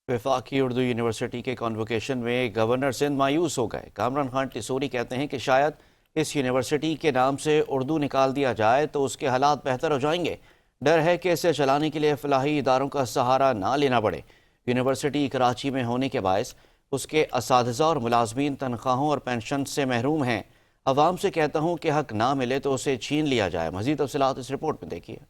वफाकी उर्दू यूनिवर्सिटी के कॉन्वोकेशन में गवर्नर सिंध मायूस हो गए। कामरान खान टिसोरी कहते हैं कि शायद इस यूनिवर्सिटी के नाम से उर्दू निकाल दिया जाए तो उसके हालात बेहतर हो जाएंगे। डर है कि इसे चलाने के लिए फलाही इदारों का सहारा ना लेना पड़े। यूनिवर्सिटी कराची में होने के बायस उसके असातिज़ा और मुलाजमीन तनख्वाहों और पेंशन से महरूम हैं। अवाम से कहता हूँ कि हक ना मिले तो उसे छीन लिया जाए। मज़ीद तफसीलात इस रिपोर्ट में देखिए।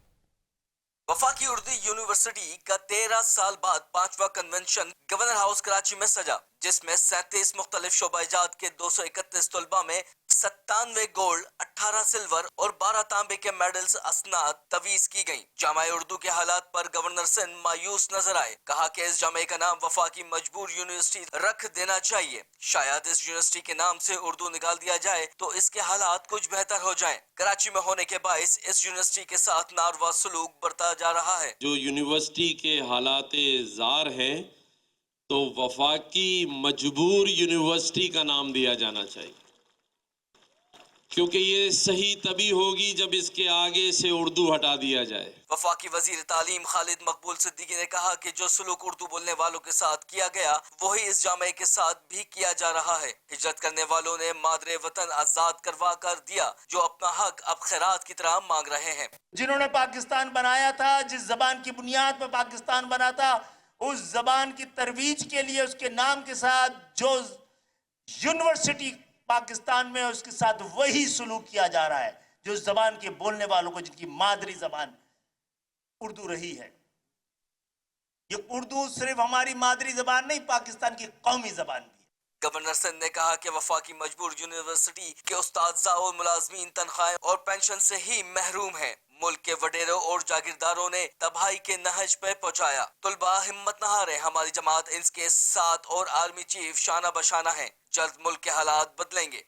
वफाकी उर्दू यूनिवर्सिटी का 13 साल बाद 5वां कन्वेंशन गवर्नर हाउस कराची में सजा, जिसमें 37 मुख्तलिफ शोबाजात के 231 तलबा में 97 गोल्ड, 18 सिल्वर और 12 तांबे के मेडल्स असनाद तवीज की गयी। जामा उर्दू के हालात पर गवर्नर सिंध मायूस नजर आए। कहा कि इस जामे का नाम वफाकी मजबूर यूनिवर्सिटी रख देना चाहिए। शायद इस यूनिवर्सिटी के नाम से उर्दू निकाल दिया जाए तो इसके हालात कुछ बेहतर हो जाएं। कराची में होने के बायस इस यूनिवर्सिटी के साथ नारवा सलूक बरता जा रहा है। जो यूनिवर्सिटी के हालात ज़ार हैं तो वफाकी मजबूर यूनिवर्सिटी का नाम दिया जाना चाहिए, क्योंकि ये सही तभी होगी जब इसके आगे से उर्दू हटा दिया जाए। वफाकी वजीर तालीम खालिद मकबूल सिद्दीकी ने कहा कि जो सलूक उर्दू बोलने वालों के साथ किया गया वही इस जामे के साथ भी किया जा रहा है। हिजरत करने वालों ने मादरे वतन आजाद करवा कर दिया, जो अपना हक अब खैरात की तरह मांग रहे हैं। जिन्होंने पाकिस्तान बनाया था, जिस जबान की बुनियाद पर पाकिस्तान बना था, उस जबान की तरवीज के लिए उसके नाम के साथ जो यूनिवर्सिटी पाकिस्तान में उसके साथ वही सलूक किया जा रहा है जो जबान के बोलने वालों को, जिनकी मादरी जबान उर्दू रही है। ये उर्दू सिर्फ हमारी मादरी जबान नहीं, पाकिस्तान की कौमी जबान भी है। गवर्नर सिंध ने कहा कि वफाकी मजबूर यूनिवर्सिटी के उस्ताद और मुलाजमीन तनख्वाहें और पेंशन से ही महरूम हैं। मुल्क के वडेरों और जागीरदारों ने तबाही के नहज पे पहुंचाया। तुलबा हिम्मत न हारे, हमारी जमात इनके साथ और आर्मी चीफ शाना बशाना है। जल्द मुल्क के हालात बदलेंगे।